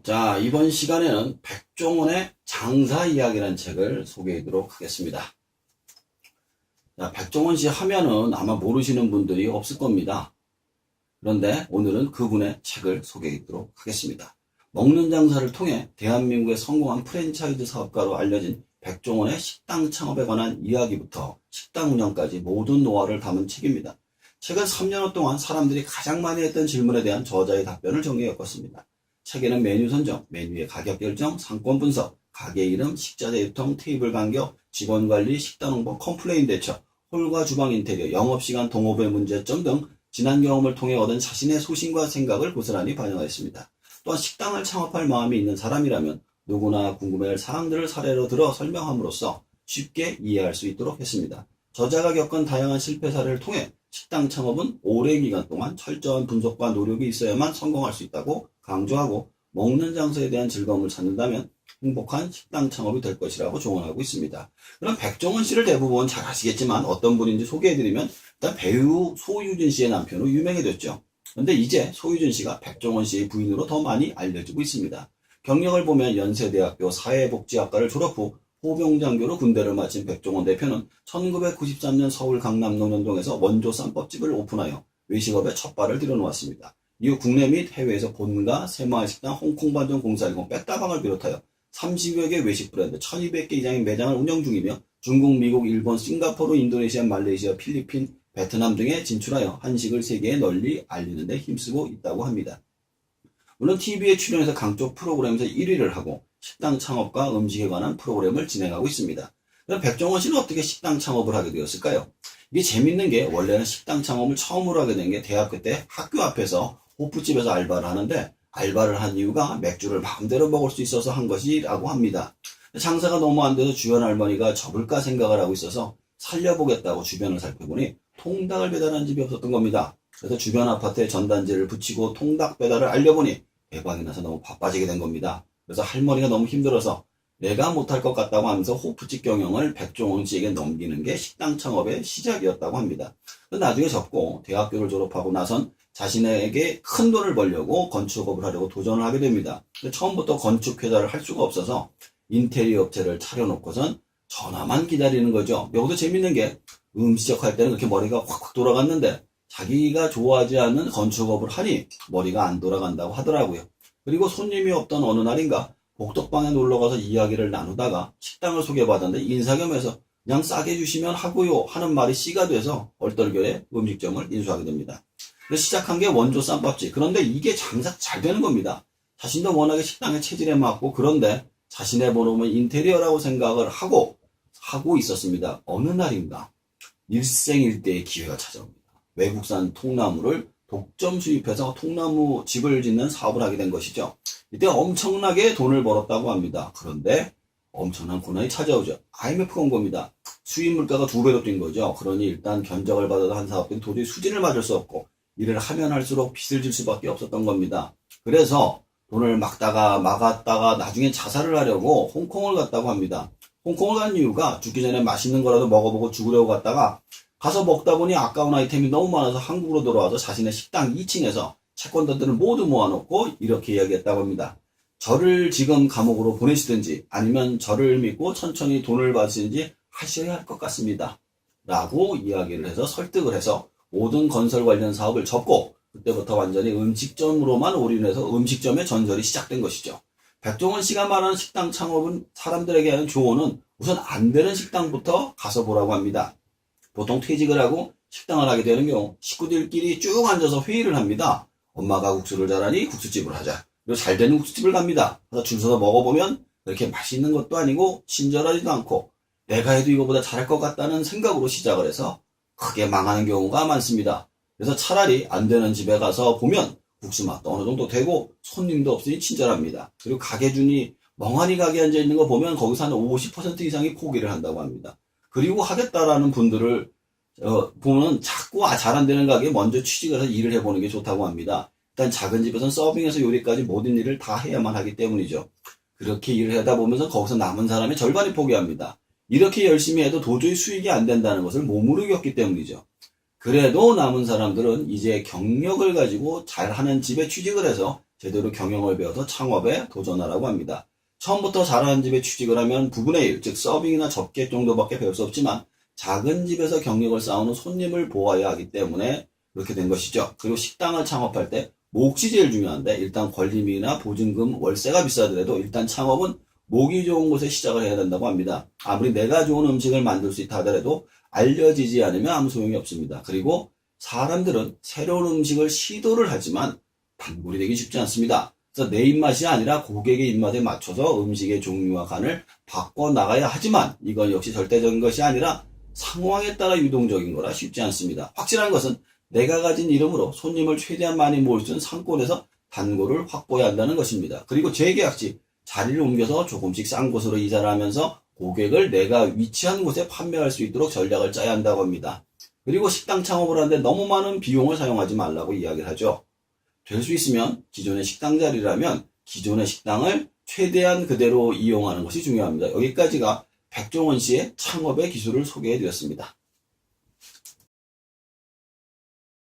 자, 이번 시간에는 백종원의 장사 이야기라는 책을 소개하도록 하겠습니다. 자, 백종원 씨 하면은 아마 모르시는 분들이 없을 겁니다. 그런데 오늘은 그분의 책을 소개하도록 하겠습니다. 먹는 장사를 통해 대한민국의 성공한 프랜차이즈 사업가로 알려진 백종원의 식당 창업에 관한 이야기부터 식당 운영까지 모든 노하우를 담은 책입니다. 최근 3년 동안 사람들이 가장 많이 했던 질문에 대한 저자의 답변을 정리해 엮었습니다. 책에는 메뉴 선정, 메뉴의 가격 결정, 상권 분석, 가게 이름, 식자재 유통, 테이블 간격, 직원 관리, 식단 홍보, 컴플레인 대처, 홀과 주방 인테리어, 영업시간 동업의 문제점 등 지난 경험을 통해 얻은 자신의 소신과 생각을 고스란히 반영하였습니다. 또한 식당을 창업할 마음이 있는 사람이라면 누구나 궁금해할 사항들을 사례로 들어 설명함으로써 쉽게 이해할 수 있도록 했습니다. 저자가 겪은 다양한 실패 사례를 통해 식당 창업은 오랜 기간 동안 철저한 분석과 노력이 있어야만 성공할 수 있다고 강조하고 먹는 장사에 대한 즐거움을 찾는다면 행복한 식당 창업이 될 것이라고 조언하고 있습니다. 그럼 백종원 씨를 대부분 잘 아시겠지만 어떤 분인지 소개해드리면 일단 배우 소유진 씨의 남편으로 유명해졌죠. 그런데 이제 소유진 씨가 백종원 씨의 부인으로 더 많이 알려지고 있습니다. 경력을 보면 연세대학교 사회복지학과를 졸업 후 포병장교로 군대를 마친 백종원 대표는 1993년 서울 강남 논현동에서 원조 쌈밥집을 오픈하여 외식업에 첫 발을 들여놓았습니다. 이후 국내 및 해외에서 본가, 새마을식당, 홍콩반점 0410, 백다방을 비롯하여 30여 개 외식 브랜드 1200개 이상의 매장을 운영 중이며 중국, 미국, 일본, 싱가포르, 인도네시아, 말레이시아, 필리핀, 베트남 등에 진출하여 한식을 세계에 널리 알리는 데 힘쓰고 있다고 합니다. 물론 TV에 출연해서 강쪽 프로그램에서 1위를 하고 식당 창업과 음식에 관한 프로그램을 진행하고 있습니다. 그럼 백종원 씨는 어떻게 식당 창업을 하게 되었을까요? 이게 재밌는 게 원래는 식당 창업을 처음으로 하게 된 게 대학교 때 학교 앞에서 호프집에서 알바를 하는데 알바를 한 이유가 맥주를 마음대로 먹을 수 있어서 한 것이라고 합니다. 장사가 너무 안 돼서 주변 할머니가 접을까 생각을 하고 있어서 살려보겠다고 주변을 살펴보니 통닭을 배달하는 집이 없었던 겁니다. 그래서 주변 아파트에 전단지를 붙이고 통닭 배달을 알려보니 대박이 나서 너무 바빠지게 된 겁니다. 그래서 할머니가 너무 힘들어서 내가 못할 것 같다고 하면서 호프집 경영을 백종원 씨에게 넘기는 게 식당 창업의 시작이었다고 합니다. 나중에 접고 대학교를 졸업하고 나선 자신에게 큰 돈을 벌려고 건축업을 하려고 도전을 하게 됩니다. 처음부터 건축회사를 할 수가 없어서 인테리어 업체를 차려놓고선 전화만 기다리는 거죠. 여기서 재밌는 게 음식적 할 때는 그렇게 머리가 확확 돌아갔는데 자기가 좋아하지 않는 건축업을 하니 머리가 안 돌아간다고 하더라고요. 그리고 손님이 없던 어느 날인가 복덕방에 놀러가서 이야기를 나누다가 식당을 소개받았는데 인사겸해서 그냥 싸게 주시면 하고요 하는 말이 씨가 돼서 얼떨결에 음식점을 인수하게 됩니다. 그래서 시작한 게 원조 쌈밥집. 그런데 이게 장사 잘 되는 겁니다. 자신도 워낙에 식당의 체질에 맞고 그런데 자신의 본업은 인테리어라고 생각을 하고 있었습니다. 어느 날인가 일생일대의 기회가 찾아옵니다. 외국산 통나무를 독점 수입해서 통나무 집을 짓는 사업을 하게 된 것이죠. 이때 엄청나게 돈을 벌었다고 합니다. 그런데 엄청난 고난이 찾아오죠. IMF가 온 겁니다. 수입 물가가 2배로 뛴 거죠. 그러니 일단 견적을 받아도 한 사업은 도저히 수진을 맞을 수 없고 일을 하면 할수록 빚을 질 수밖에 없었던 겁니다. 그래서 돈을 막았다가 나중에 자살을 하려고 홍콩을 갔다고 합니다. 홍콩을 간 이유가 죽기 전에 맛있는 거라도 먹어보고 죽으려고 갔다가 가서 먹다 보니 아까운 아이템이 너무 많아서 한국으로 돌아와서 자신의 식당 2층에서 채권단들을 모두 모아놓고 이렇게 이야기했다고 합니다. 저를 지금 감옥으로 보내시든지 아니면 저를 믿고 천천히 돈을 받으시든지 하셔야 할 것 같습니다. 라고 이야기를 해서 설득을 해서 모든 건설 관련 사업을 접고 그때부터 완전히 음식점으로만 올인해서 음식점의 전설이 시작된 것이죠. 백종원 씨가 말하는 식당 창업은 사람들에게 하는 조언은 우선 안 되는 식당부터 가서 보라고 합니다. 보통 퇴직을 하고 식당을 하게 되는 경우 식구들끼리 쭉 앉아서 회의를 합니다. 엄마가 국수를 잘하니 국수집을 하자. 그리고 잘 되는 국수집을 갑니다. 그래서 줄 서서 먹어보면 그렇게 맛있는 것도 아니고 친절하지도 않고 내가 해도 이거보다 잘할 것 같다는 생각으로 시작을 해서 크게 망하는 경우가 많습니다. 그래서 차라리 안 되는 집에 가서 보면 국수 맛도 어느 정도 되고 손님도 없으니 친절합니다. 그리고 가게주니 멍하니 가게 앉아있는 거 보면 거기서 한 50% 이상이 포기를 한다고 합니다. 그리고 하겠다라는 분들을 보면 자꾸 잘 안 되는 가게에 먼저 취직을 해서 일을 해보는 게 좋다고 합니다. 일단 작은 집에서는 서빙에서 요리까지 모든 일을 다 해야만 하기 때문이죠. 그렇게 일을 하다 보면서 거기서 남은 사람의 절반이 포기합니다. 이렇게 열심히 해도 도저히 수익이 안 된다는 것을 몸으로 겪기 때문이죠. 그래도 남은 사람들은 이제 경력을 가지고 잘하는 집에 취직을 해서 제대로 경영을 배워서 창업에 도전하라고 합니다. 처음부터 잘하는 집에 취직을 하면 부분의 일, 즉 서빙이나 접객 정도밖에 배울 수 없지만 작은 집에서 경력을 쌓아오는 손님을 보아야 하기 때문에 그렇게 된 것이죠. 그리고 식당을 창업할 때 몫이 제일 중요한데 일단 권리비나 보증금, 월세가 비싸더라도 일단 창업은 목이 좋은 곳에 시작을 해야 된다고 합니다. 아무리 내가 좋은 음식을 만들 수 있다 하더라도 알려지지 않으면 아무 소용이 없습니다. 그리고 사람들은 새로운 음식을 시도를 하지만 단골이 되기 쉽지 않습니다. 그래서 내 입맛이 아니라 고객의 입맛에 맞춰서 음식의 종류와 간을 바꿔나가야 하지만 이건 역시 절대적인 것이 아니라 상황에 따라 유동적인 거라 쉽지 않습니다. 확실한 것은 내가 가진 이름으로 손님을 최대한 많이 모을 수 있는 상권에서 단골을 확보해야 한다는 것입니다. 그리고 재계약 시 자리를 옮겨서 조금씩 싼 곳으로 이사를 하면서 고객을 내가 위치한 곳에 판매할 수 있도록 전략을 짜야 한다고 합니다. 그리고 식당 창업을 하는데 너무 많은 비용을 사용하지 말라고 이야기를 하죠. 될 수 있으면 기존의 식당 자리라면 기존의 식당을 최대한 그대로 이용하는 것이 중요합니다. 여기까지가 백종원 씨의 창업의 기술을 소개해 드렸습니다.